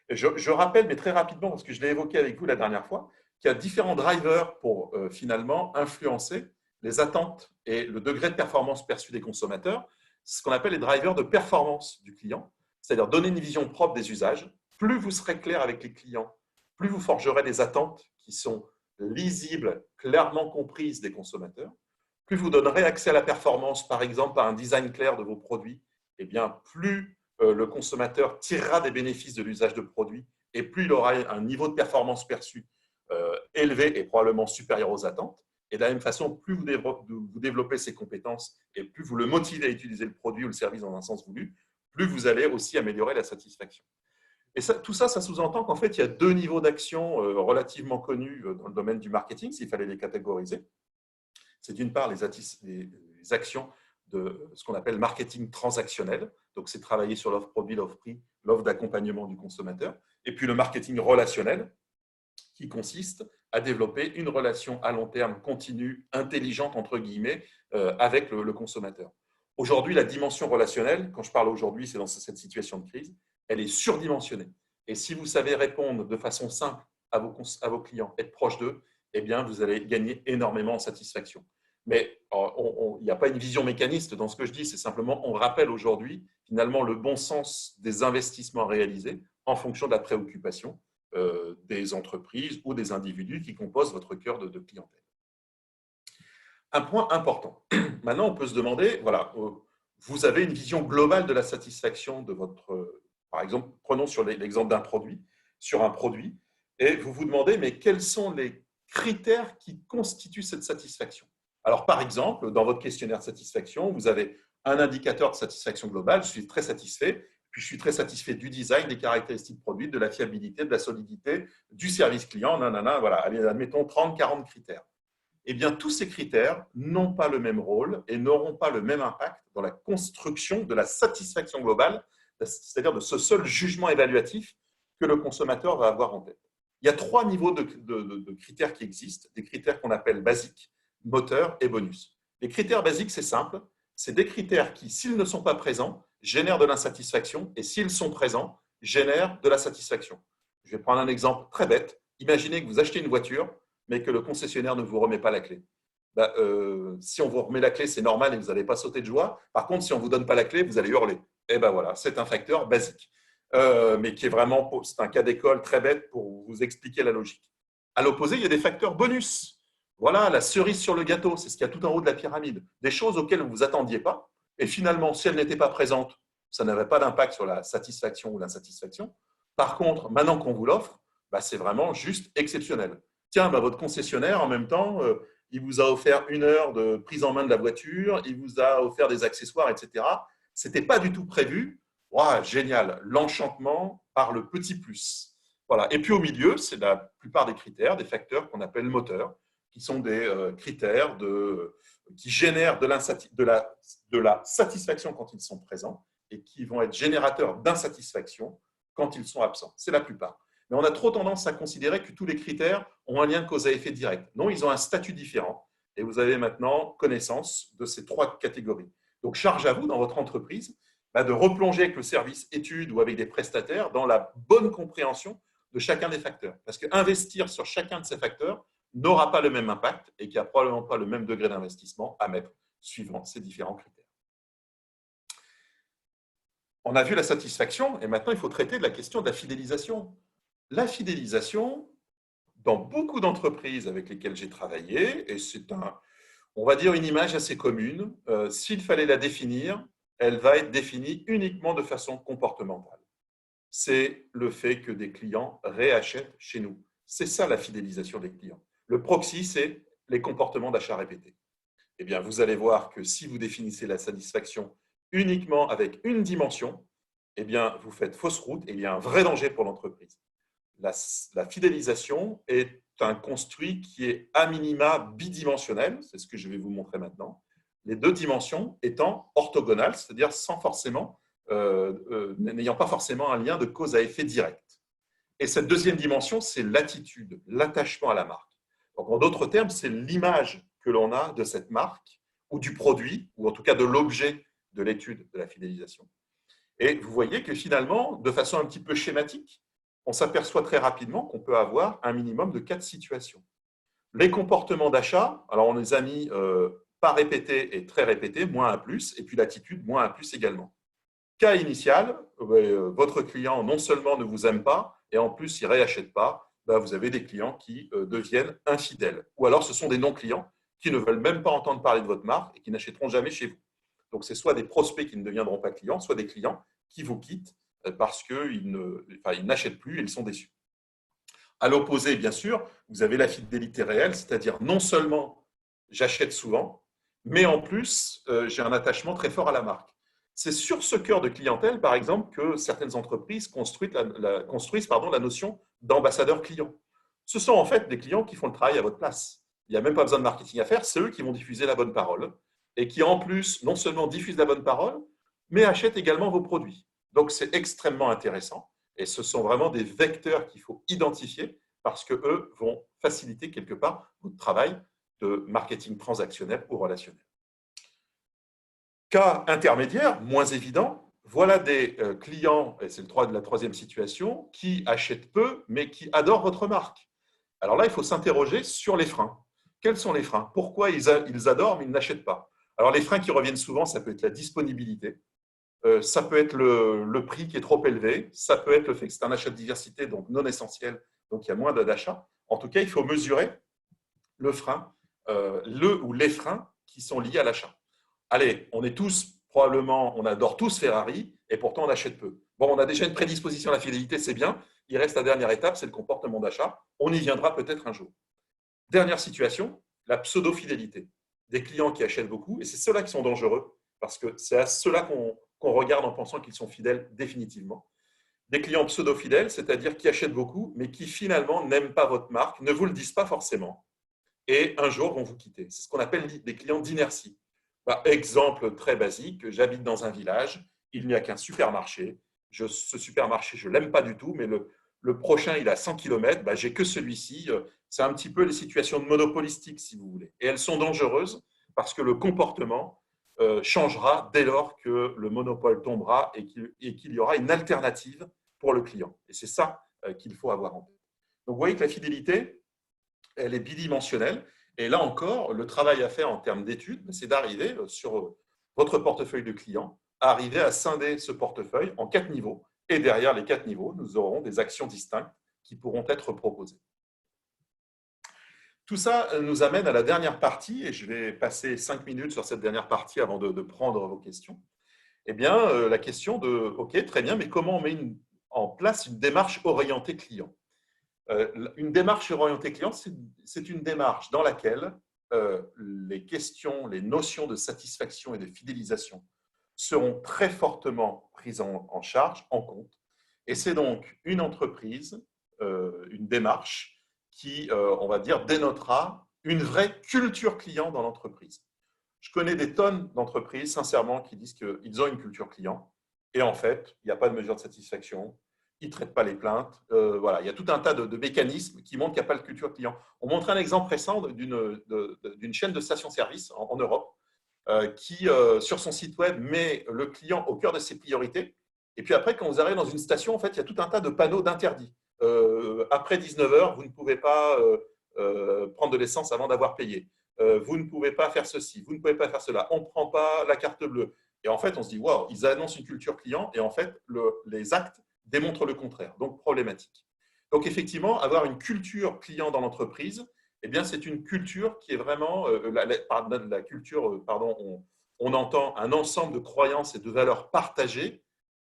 Je rappelle, mais très rapidement, parce que je l'ai évoqué avec vous la dernière fois, qu'il y a différents drivers pour finalement influencer les attentes et le degré de performance perçu des consommateurs, ce qu'on appelle les drivers de performance du client, c'est-à-dire donner une vision propre des usages. Plus vous serez clair avec les clients, plus vous forgerez des attentes qui sont lisibles, clairement comprises des consommateurs, plus vous donnerez accès à la performance, par exemple, par un design clair de vos produits, et bien plus le consommateur tirera des bénéfices de l'usage de produits et plus il aura un niveau de performance perçu élevé et probablement supérieur aux attentes. Et de la même façon, plus vous développez ces compétences et plus vous le motivez à utiliser le produit ou le service dans un sens voulu, plus vous allez aussi améliorer la satisfaction. Et ça, tout ça, ça sous-entend qu'en fait, il y a deux niveaux d'action relativement connus dans le domaine du marketing, s'il fallait les catégoriser. C'est d'une part les actions de ce qu'on appelle marketing transactionnel. Donc, c'est travailler sur l'offre produit, l'offre prix, l'offre d'accompagnement du consommateur. Et puis, le marketing relationnel, qui consiste à développer une relation à long terme continue, intelligente, entre guillemets, avec le consommateur. Aujourd'hui, la dimension relationnelle, quand je parle aujourd'hui, c'est dans cette situation de crise, elle est surdimensionnée. Et si vous savez répondre de façon simple à vos clients, être proche d'eux, eh bien, vous allez gagner énormément en satisfaction. Mais il n'y a pas une vision mécaniste dans ce que je dis, c'est simplement on rappelle aujourd'hui finalement le bon sens des investissements réalisés en fonction de la préoccupation des entreprises ou des individus qui composent votre cœur de clientèle. Un point important. Maintenant, on peut se demander, voilà, vous avez une vision globale de la satisfaction de votre… Par exemple, prenons sur l'exemple d'un produit, sur un produit, et vous vous demandez, mais quels sont les critères qui constituent cette satisfaction? Alors, par exemple, dans votre questionnaire de satisfaction, vous avez un indicateur de satisfaction globale, je suis très satisfait, puis je suis très satisfait du design, des caractéristiques produites, de la fiabilité, de la solidité, du service client, nanana, voilà, allez, admettons 30, 40 critères. Eh bien, tous ces critères n'ont pas le même rôle et n'auront pas le même impact dans la construction de la satisfaction globale, c'est-à-dire de ce seul jugement évaluatif que le consommateur va avoir en tête. Il y a trois niveaux de critères qui existent, des critères qu'on appelle basiques, moteur et bonus. Les critères basiques, c'est simple, c'est des critères qui, s'ils ne sont pas présents, génèrent de l'insatisfaction et s'ils sont présents, génèrent de la satisfaction. Je vais prendre un exemple très bête. Imaginez que vous achetez une voiture, mais que le concessionnaire ne vous remet pas la clé. Si on vous remet la clé, c'est normal et vous n'allez pas sauter de joie. Par contre, si on ne vous donne pas la clé, vous allez hurler. Et ben voilà, c'est un facteur basique, mais qui est vraiment, c'est un cas d'école très bête pour vous expliquer la logique. À l'opposé, il y a des facteurs bonus. Voilà, la cerise sur le gâteau, c'est ce qu'il y a tout en haut de la pyramide. Des choses auxquelles vous ne vous attendiez pas. Et finalement, si elles n'étaient pas présentes, ça n'avait pas d'impact sur la satisfaction ou l'insatisfaction. Par contre, maintenant qu'on vous l'offre, c'est vraiment juste exceptionnel. Tiens, votre concessionnaire, en même temps, il vous a offert 1 heure de prise en main de la voiture, il vous a offert des accessoires, etc. Ce n'était pas du tout prévu. Wow, génial, l'enchantement par le petit plus. Voilà. Et puis au milieu, c'est la plupart des critères, des facteurs qu'on appelle moteurs, qui sont des critères qui génèrent de la satisfaction quand ils sont présents et qui vont être générateurs d'insatisfaction quand ils sont absents. C'est la plupart. Mais on a trop tendance à considérer que tous les critères ont un lien de cause à effet direct. Non, ils ont un statut différent. Et vous avez maintenant connaissance de ces trois catégories. Donc, charge à vous, dans votre entreprise, de replonger avec le service études ou avec des prestataires dans la bonne compréhension de chacun des facteurs. Parce qu'investir sur chacun de ces facteurs n'aura pas le même impact et qu'il n'y a probablement pas le même degré d'investissement à mettre suivant ces différents critères. On a vu la satisfaction et maintenant, il faut traiter de la question de la fidélisation. La fidélisation, dans beaucoup d'entreprises avec lesquelles j'ai travaillé, et c'est on va dire une image assez commune, s'il fallait la définir, elle va être définie uniquement de façon comportementale. C'est le fait que des clients réachètent chez nous. C'est ça la fidélisation des clients. Le proxy, c'est les comportements d'achat répétés. Eh bien, vous allez voir que si vous définissez la satisfaction uniquement avec une dimension, eh bien, vous faites fausse route et il y a un vrai danger pour l'entreprise. La fidélisation est un construit qui est à minima bidimensionnel, c'est ce que je vais vous montrer maintenant, les deux dimensions étant orthogonales, c'est-à-dire n'ayant pas forcément un lien de cause à effet direct. Et cette deuxième dimension, c'est l'attitude, l'attachement à la marque. Donc, en d'autres termes, c'est l'image que l'on a de cette marque ou du produit, ou en tout cas de l'objet de l'étude de la fidélisation. Et vous voyez que finalement, de façon un petit peu schématique, on s'aperçoit très rapidement qu'on peut avoir un minimum de 4 situations. Les comportements d'achat, alors on les a mis pas répétés et très répétés, moins un plus, et puis l'attitude, moins un plus également. Cas initial, votre client non seulement ne vous aime pas, et en plus il ne réachète pas, vous avez des clients qui deviennent infidèles. Ou alors ce sont des non-clients qui ne veulent même pas entendre parler de votre marque et qui n'achèteront jamais chez vous. Donc c'est soit des prospects qui ne deviendront pas clients, soit des clients qui vous quittent parce qu'ils n'achètent plus et ils sont déçus. À l'opposé, bien sûr, vous avez la fidélité réelle, c'est-à-dire non seulement j'achète souvent, mais en plus j'ai un attachement très fort à la marque. C'est sur ce cœur de clientèle, par exemple, que certaines entreprises construisent la notion d'ambassadeur client. Ce sont en fait des clients qui font le travail à votre place. Il n'y a même pas besoin de marketing à faire, c'est eux qui vont diffuser la bonne parole et qui, en plus, non seulement diffusent la bonne parole, mais achètent également vos produits. Donc, c'est extrêmement intéressant et ce sont vraiment des vecteurs qu'il faut identifier parce qu'eux vont faciliter quelque part votre travail de marketing transactionnel ou relationnel. Cas intermédiaire, moins évident, voilà des clients, et c'est la troisième situation, qui achètent peu, mais qui adorent votre marque. Alors là, il faut s'interroger sur les freins. Quels sont les freins? Pourquoi ils adorent, mais ils n'achètent pas? Alors, les freins qui reviennent souvent, ça peut être la disponibilité, ça peut être le prix qui est trop élevé, ça peut être le fait que c'est un achat de diversité, donc non essentiel, donc il y a moins d'achats. En tout cas, il faut mesurer le frein, le ou les freins qui sont liés à l'achat. Allez, on adore tous Ferrari et pourtant on achète peu. Bon, on a déjà une prédisposition à la fidélité, c'est bien. Il reste la dernière étape, c'est le comportement d'achat. On y viendra peut-être un jour. Dernière situation, la pseudo-fidélité. Des clients qui achètent beaucoup, et c'est ceux-là qui sont dangereux, parce que c'est à ceux-là qu'on regarde en pensant qu'ils sont fidèles définitivement. Des clients pseudo-fidèles, c'est-à-dire qui achètent beaucoup, mais qui finalement n'aiment pas votre marque, ne vous le disent pas forcément, et un jour vont vous quitter. C'est ce qu'on appelle des clients d'inertie. Exemple très basique, j'habite dans un village, il n'y a qu'un supermarché. Ce supermarché, je ne l'aime pas du tout, mais le prochain, il a 100 km, j'ai que celui-ci. C'est un petit peu les situations monopolistiques, si vous voulez. Et elles sont dangereuses parce que le comportement changera dès lors que le monopole tombera et qu'il y aura une alternative pour le client. Et c'est ça qu'il faut avoir en tête. Donc, vous voyez que la fidélité, elle est bidimensionnelle. Et là encore, le travail à faire en termes d'études, c'est d'arriver sur votre portefeuille de clients, à arriver à scinder ce portefeuille en 4 niveaux. Et derrière les 4 niveaux, nous aurons des actions distinctes qui pourront être proposées. Tout ça nous amène à la dernière partie, et je vais passer 5 minutes sur cette dernière partie avant de prendre vos questions. Eh bien, la question de, OK, très bien, mais comment on met en place une démarche orientée client? Une démarche orientée client, c'est une démarche dans laquelle les questions, les notions de satisfaction et de fidélisation seront très fortement prises en charge, en compte. Et c'est donc une entreprise, une démarche qui, on va dire, dénotera une vraie culture client dans l'entreprise. Je connais des tonnes d'entreprises, sincèrement, qui disent qu'ils ont une culture client et en fait, il n'y a pas de mesure de satisfaction, ils ne traitent pas les plaintes. Voilà, il y a tout un tas de mécanismes qui montrent qu'il n'y a pas de culture client. On montre un exemple récent d'une chaîne de stations-service en Europe qui, sur son site web, met le client au cœur de ses priorités. Et puis après, quand vous arrivez dans une station, en fait, il y a tout un tas de panneaux d'interdits. Après 19 heures, vous ne pouvez pas prendre de l'essence avant d'avoir payé. Vous ne pouvez pas faire ceci, vous ne pouvez pas faire cela. On ne prend pas la carte bleue. Et en fait, on se dit, waouh, ils annoncent une culture client et en fait, les actes démontre le contraire, donc problématique. Donc effectivement, avoir une culture client dans l'entreprise, eh bien, c'est une culture qui est vraiment, la culture, pardon, on entend un ensemble de croyances et de valeurs partagées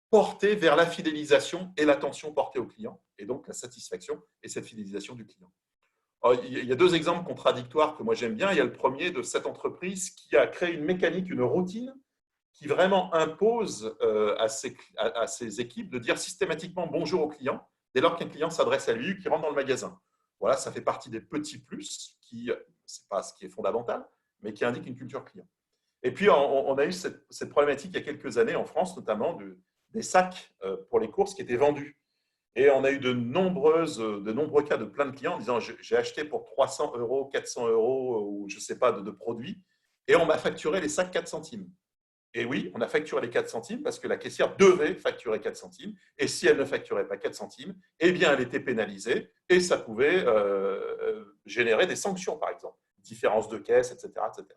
portées vers la fidélisation et l'attention portée au client, et donc la satisfaction et cette fidélisation du client. Alors, il y a 2 exemples contradictoires que moi j'aime bien. Il y a le premier de cette entreprise qui a créé une mécanique, une routine qui vraiment impose à ses équipes de dire systématiquement bonjour au client dès lors qu'un client s'adresse à lui, qui rentre dans le magasin. Voilà, ça fait partie des petits plus qui, ce n'est pas ce qui est fondamental, mais qui indique une culture client. Et puis, on a eu cette problématique il y a quelques années en France, notamment des sacs pour les courses qui étaient vendus. Et on a eu de nombreux cas de plein de clients en disant j'ai acheté pour 300 euros, 400 euros ou je ne sais pas de produits et on m'a facturé les sacs 4 centimes. Et oui, on a facturé les 4 centimes parce que la caissière devait facturer 4 centimes. Et si elle ne facturait pas 4 centimes, eh bien, elle était pénalisée et ça pouvait générer des sanctions, par exemple. Différence de caisse, etc., etc.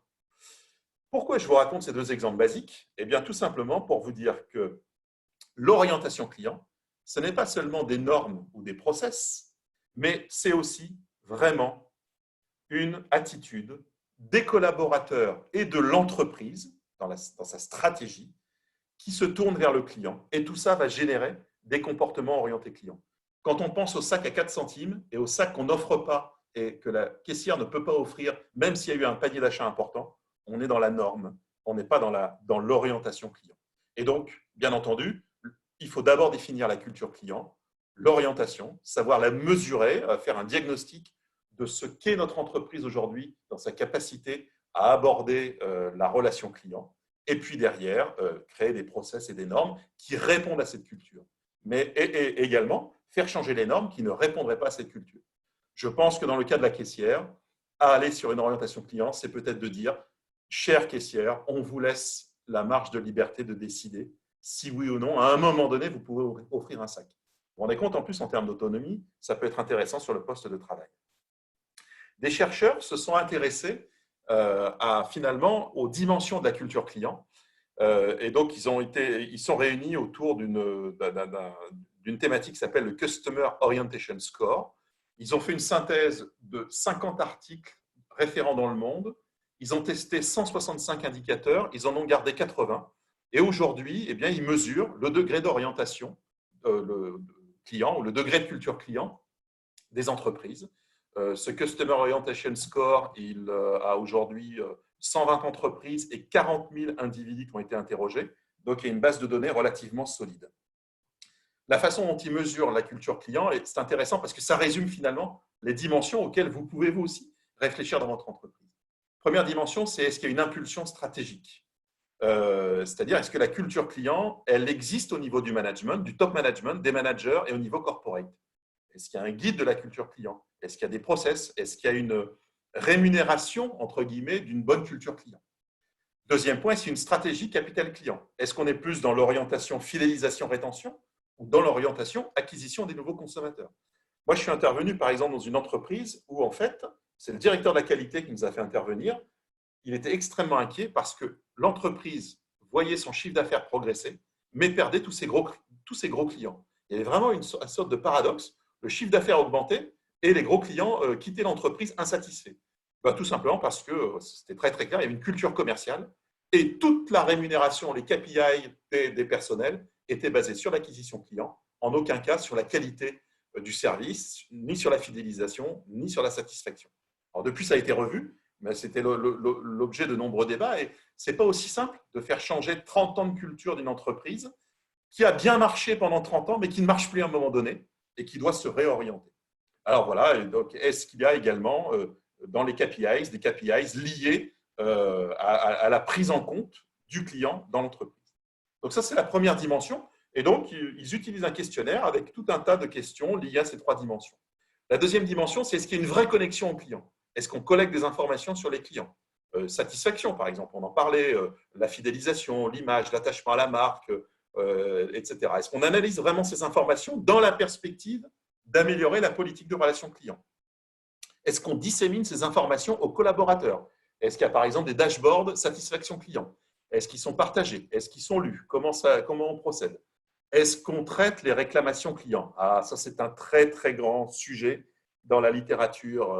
Pourquoi je vous raconte ces deux exemples basiques? Eh bien, tout simplement pour vous dire que l'orientation client, ce n'est pas seulement des normes ou des process, mais c'est aussi vraiment une attitude des collaborateurs et de l'entreprise dans sa stratégie qui se tourne vers le client. Et tout ça va générer des comportements orientés client. Quand on pense au sac à 4 centimes et au sac qu'on n'offre pas et que la caissière ne peut pas offrir, même s'il y a eu un panier d'achat important, on est dans la norme, on n'est pas dans l'orientation client. Et donc, bien entendu, il faut d'abord définir la culture client, l'orientation, savoir la mesurer, faire un diagnostic de ce qu'est notre entreprise aujourd'hui dans sa capacité à aborder la relation client. Et puis derrière, créer des process et des normes qui répondent à cette culture. Mais et également, faire changer les normes qui ne répondraient pas à cette culture. Je pense que dans le cas de la caissière, aller sur une orientation client, c'est peut-être de dire, chère caissière, on vous laisse la marge de liberté de décider si oui ou non, à un moment donné, vous pouvez offrir un sac. Vous vous rendez compte, en plus, en termes d'autonomie, ça peut être intéressant sur le poste de travail. Des chercheurs se sont intéressés finalement aux dimensions de la culture client. Et donc, ils sont réunis autour d'une thématique qui s'appelle le Customer Orientation Score. Ils ont fait une synthèse de 50 articles référents dans le monde. Ils ont testé 165 indicateurs. Ils en ont gardé 80. Et aujourd'hui, eh bien, ils mesurent le degré d'orientation le client ou le degré de culture client des entreprises. Ce Customer Orientation Score, il a aujourd'hui 120 entreprises et 40 000 individus qui ont été interrogés. Donc, il y a une base de données relativement solide. La façon dont il mesure la culture client, c'est intéressant parce que ça résume finalement les dimensions auxquelles vous pouvez vous aussi réfléchir dans votre entreprise. Première dimension, c'est est-ce qu'il y a une impulsion stratégique? C'est-à-dire, est-ce que la culture client, elle existe au niveau du management, du top management, des managers et au niveau corporate? Est-ce qu'il y a un guide de la culture client? Est-ce qu'il y a des process? Est-ce qu'il y a une rémunération, entre guillemets, d'une bonne culture client? Deuxième point, c'est une stratégie capital client. Est-ce qu'on est plus dans l'orientation fidélisation-rétention ou dans l'orientation acquisition des nouveaux consommateurs? Moi, je suis intervenu, par exemple, dans une entreprise où, en fait, c'est le directeur de la qualité qui nous a fait intervenir. Il était extrêmement inquiet parce que l'entreprise voyait son chiffre d'affaires progresser, mais perdait tous ses gros clients. Il y avait vraiment une sorte de paradoxe. Le chiffre d'affaires augmentait et les gros clients quittaient l'entreprise insatisfaits. Tout simplement parce que c'était très très clair, il y avait une culture commerciale et toute la rémunération, les KPI des personnels étaient basés sur l'acquisition client, en aucun cas sur la qualité du service, ni sur la fidélisation, ni sur la satisfaction. Alors depuis, ça a été revu, mais c'était l'objet de nombreux débats et ce n'est pas aussi simple de faire changer 30 ans de culture d'une entreprise qui a bien marché pendant 30 ans, mais qui ne marche plus à un moment donné et qui doit se réorienter. Alors voilà, est-ce qu'il y a également dans les KPIs, des KPIs liés à la prise en compte du client dans l'entreprise? Donc ça, c'est la première dimension. Et donc, ils utilisent un questionnaire avec tout un tas de questions liées à ces trois dimensions. La deuxième dimension, c'est est-ce qu'il y a une vraie connexion au client? Est-ce qu'on collecte des informations sur les clients? Satisfaction, par exemple, on en parlait, la fidélisation, l'image, l'attachement à la marque, etc. Est-ce qu'on analyse vraiment ces informations dans la perspective d'améliorer la politique de relation client? Est-ce qu'on dissémine ces informations aux collaborateurs? Est-ce qu'il y a par exemple des dashboards satisfaction client? Est-ce qu'ils sont partagés? Est-ce qu'ils sont lus? Comment on procède? Est-ce qu'on traite les réclamations clients? Ah, ça, c'est un très, très grand sujet dans la littérature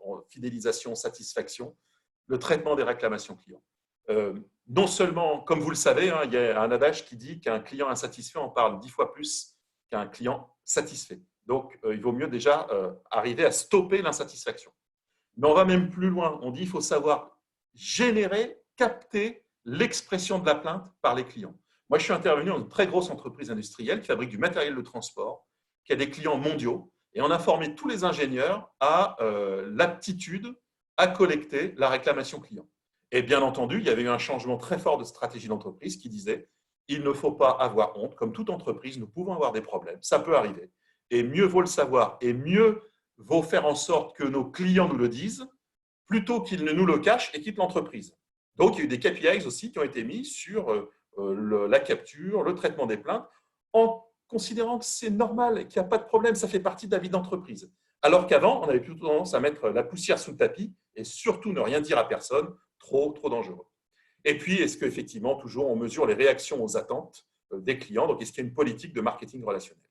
en fidélisation, satisfaction, le traitement des réclamations clients. Non seulement, comme vous le savez, il y a un adage qui dit qu'un client insatisfait en parle 10 fois plus qu'un client satisfait. Donc, il vaut mieux déjà arriver à stopper l'insatisfaction. Mais on va même plus loin. On dit qu'il faut savoir générer, capter l'expression de la plainte par les clients. Moi, je suis intervenu dans une très grosse entreprise industrielle qui fabrique du matériel de transport, qui a des clients mondiaux. et on a formé tous les ingénieurs à l'aptitude à collecter la réclamation client. Et bien entendu, il y avait eu un changement très fort de stratégie d'entreprise qui disait il ne faut pas avoir honte, comme toute entreprise, nous pouvons avoir des problèmes, ça peut arriver. Et mieux vaut le savoir, et mieux vaut faire en sorte que nos clients nous le disent, plutôt qu'ils ne nous le cachent et quittent l'entreprise. Donc, il y a eu des KPIs aussi qui ont été mis sur la capture, le traitement des plaintes, en considérant que c'est normal et qu'il n'y a pas de problème, ça fait partie de la vie d'entreprise. Alors qu'avant, on avait plutôt tendance à mettre la poussière sous le tapis et surtout ne rien dire à personne, trop dangereux. Et puis, est-ce qu'effectivement, toujours, on mesure les réactions aux attentes des clients? Donc, est-ce qu'il y a une politique de marketing relationnel?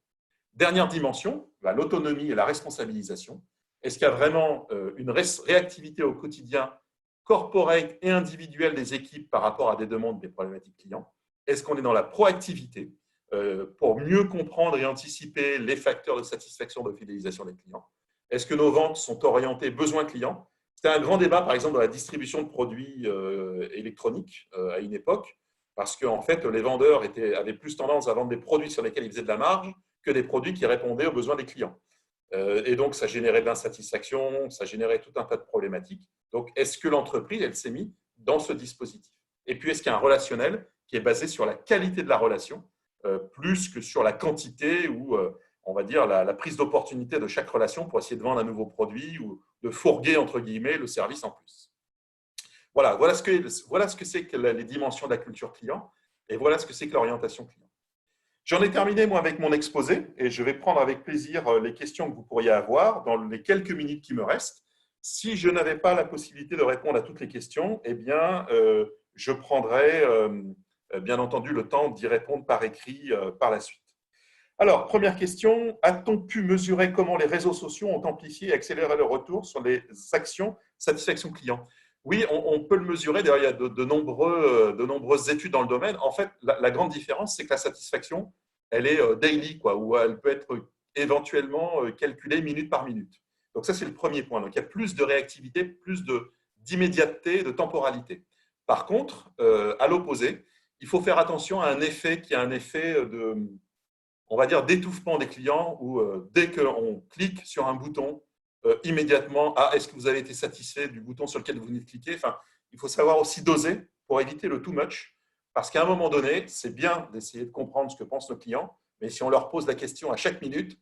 Dernière dimension, l'autonomie et la responsabilisation. Est-ce qu'il y a vraiment une réactivité au quotidien corporate et individuelle des équipes par rapport à des demandes, des problématiques clients? Est-ce qu'on est dans la proactivité pour mieux comprendre et anticiper les facteurs de satisfaction, de fidélisation des clients? Est-ce que nos ventes sont orientées besoins clients? C'était un grand débat, par exemple, dans la distribution de produits électroniques à une époque, parce qu'en fait, les vendeurs avaient plus tendance à vendre des produits sur lesquels ils faisaient de la marge que des produits qui répondaient aux besoins des clients. Et donc, ça générait de l'insatisfaction, ça générait tout un tas de problématiques. Donc, est-ce que l'entreprise, elle s'est mise dans ce dispositif? Et puis, est-ce qu'il y a un relationnel qui est basé sur la qualité de la relation, plus que sur la quantité ou, on va dire, la prise d'opportunité de chaque relation pour essayer de vendre un nouveau produit ou de fourguer, entre guillemets, le service en plus? Voilà ce que c'est que les dimensions de la culture client et voilà ce que c'est que l'orientation client. J'en ai terminé, moi, avec mon exposé et je vais prendre avec plaisir les questions que vous pourriez avoir dans les quelques minutes qui me restent. Si je n'avais pas la possibilité de répondre à toutes les questions, eh bien, je prendrai, bien entendu, le temps d'y répondre par écrit par la suite. Alors, première question, a-t-on pu mesurer comment les réseaux sociaux ont amplifié et accéléré le retour sur les actions satisfaction client? Oui, on peut le mesurer. D'ailleurs, il y a de nombreuses études dans le domaine. En fait, la grande différence, c'est que la satisfaction, elle est daily, quoi, ou elle peut être éventuellement calculée minute par minute. Donc ça, c'est le premier point. Donc, il y a plus de réactivité, plus d'immédiateté, de temporalité. Par contre, à l'opposé, il faut faire attention à un effet qui est un effet on va dire, d'étouffement des clients où dès qu'on clique sur un bouton, immédiatement, est-ce que vous avez été satisfait du bouton sur lequel vous venez de cliquer? Enfin, il faut savoir aussi doser pour éviter le too much, parce qu'à un moment donné, c'est bien d'essayer de comprendre ce que pensent nos clients, mais si on leur pose la question à chaque minute,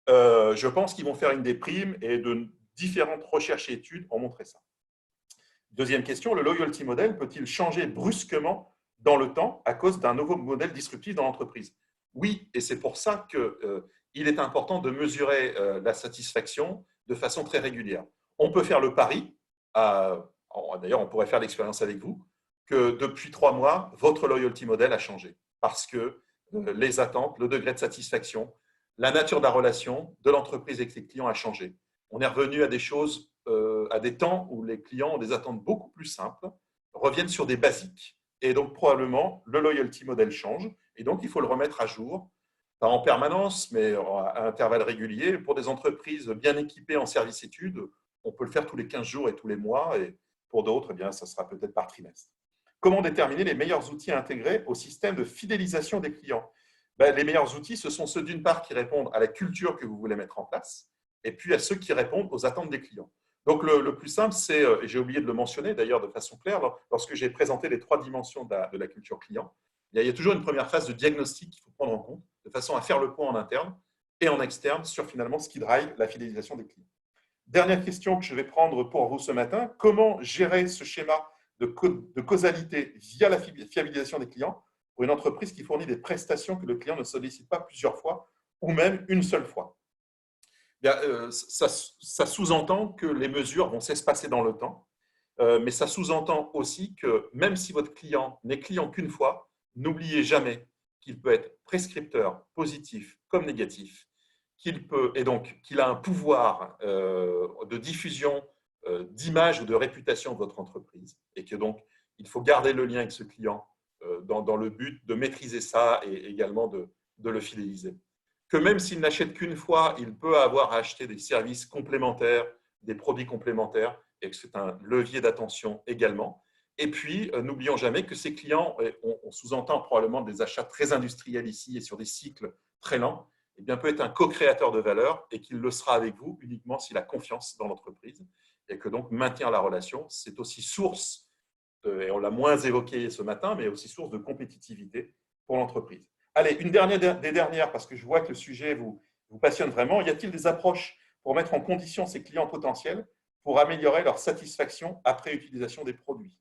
je pense qu'ils vont faire une déprime et de différentes recherches et études ont montré ça. Deuxième question, le loyalty model peut-il changer brusquement dans le temps à cause d'un nouveau modèle disruptif dans l'entreprise? Oui, et c'est pour ça qu'il est important de mesurer la satisfaction de façon très régulière. On peut faire le pari, d'ailleurs on pourrait faire l'expérience avec vous, que depuis 3 mois, votre loyalty model a changé parce que les attentes, le degré de satisfaction, la nature de la relation de l'entreprise avec ses clients a changé. On est revenu à des choses, à des temps où les clients ont des attentes beaucoup plus simples, reviennent sur des basiques. Et donc, probablement, le loyalty model change. Et donc, il faut le remettre à jour, pas en permanence, mais à intervalles réguliers. Pour des entreprises bien équipées en services études, on peut le faire tous les 15 jours et tous les mois. Et pour d'autres, eh bien, ça sera peut-être par trimestre. Comment déterminer les meilleurs outils à intégrer au système de fidélisation des clients? Les meilleurs outils, ce sont ceux d'une part qui répondent à la culture que vous voulez mettre en place, et puis à ceux qui répondent aux attentes des clients. Donc, le plus simple, c'est, et j'ai oublié de le mentionner d'ailleurs de façon claire, lorsque j'ai présenté les 3 dimensions de la culture client, il y a toujours une première phase de diagnostic qu'il faut prendre en compte, de façon à faire le point en interne et en externe sur finalement ce qui drive la fidélisation des clients. Dernière question que je vais prendre pour vous ce matin, comment gérer ce schéma de causalité via la fiabilisation des clients pour une entreprise qui fournit des prestations que le client ne sollicite pas plusieurs fois ou même une seule fois? Bien, ça sous-entend que les mesures vont s'espacer dans le temps, mais ça sous-entend aussi que même si votre client n'est client qu'une fois, n'oubliez jamais qu'il peut être prescripteur positif comme négatif, et donc qu'il a un pouvoir de diffusion d'image ou de réputation de votre entreprise et que donc il faut garder le lien avec ce client dans le but de maîtriser ça et également de le fidéliser. Que même s'il n'achète qu'une fois, il peut avoir à acheter des services complémentaires, des produits complémentaires, et que c'est un levier d'attention également. Et puis, n'oublions jamais que ces clients, on sous-entend probablement des achats très industriels ici et sur des cycles très lents, eh bien, peut être un co-créateur de valeur et qu'il le sera avec vous uniquement s'il a confiance dans l'entreprise et que donc maintenir la relation, c'est aussi source, et on l'a moins évoqué ce matin, mais aussi source de compétitivité pour l'entreprise. Allez, une des dernières, parce que je vois que le sujet vous passionne vraiment. Y a-t-il des approches pour mettre en condition ces clients potentiels pour améliorer leur satisfaction après utilisation des produits?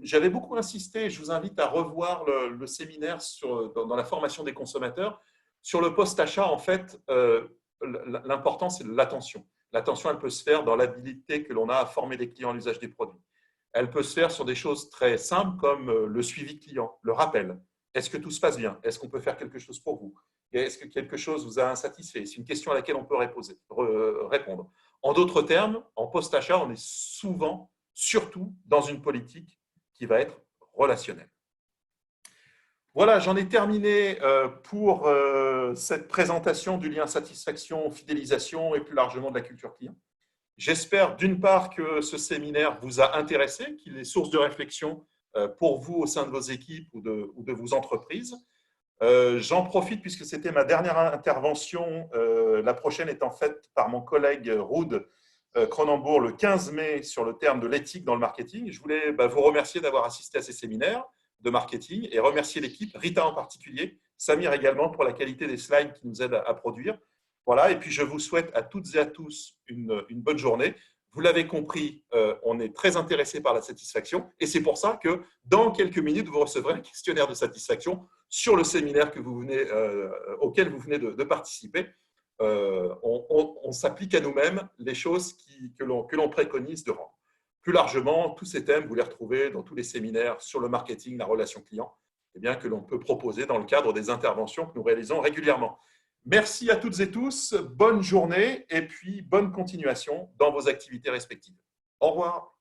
J'avais beaucoup insisté, je vous invite à revoir le séminaire dans la formation des consommateurs. Sur le post-achat, en fait, l'important, c'est l'attention. L'attention, elle peut se faire dans l'habilité que l'on a à former les clients à l'usage des produits. Elle peut se faire sur des choses très simples comme le suivi client, le rappel. Est-ce que tout se passe bien? Est-ce qu'on peut faire quelque chose pour vous? Est-ce que quelque chose vous a insatisfait? C'est une question à laquelle on peut répondre. En d'autres termes, en post-achat, on est souvent, surtout, dans une politique qui va être relationnelle. Voilà, j'en ai terminé pour cette présentation du lien satisfaction-fidélisation et plus largement de la culture client. J'espère d'une part que ce séminaire vous a intéressé, qu'il est source de réflexion pour vous au sein de vos équipes ou de vos entreprises. J'en profite puisque c'était ma dernière intervention, la prochaine étant faite par mon collègue Ruud Cronenbourg le 15 mai sur le terme de l'éthique dans le marketing. Je voulais vous remercier d'avoir assisté à ces séminaires de marketing et remercier l'équipe, Rita en particulier, Samir également pour la qualité des slides qui nous aident à produire. Voilà, et puis je vous souhaite à toutes et à tous une bonne journée. Vous l'avez compris, on est très intéressé par la satisfaction et c'est pour ça que dans quelques minutes, vous recevrez un questionnaire de satisfaction sur le séminaire auquel vous venez de participer. On s'applique à nous-mêmes les choses que l'on préconise de rendre. Plus largement, tous ces thèmes, vous les retrouvez dans tous les séminaires sur le marketing, la relation client, que l'on peut proposer dans le cadre des interventions que nous réalisons régulièrement. Merci à toutes et tous, bonne journée et puis bonne continuation dans vos activités respectives. Au revoir.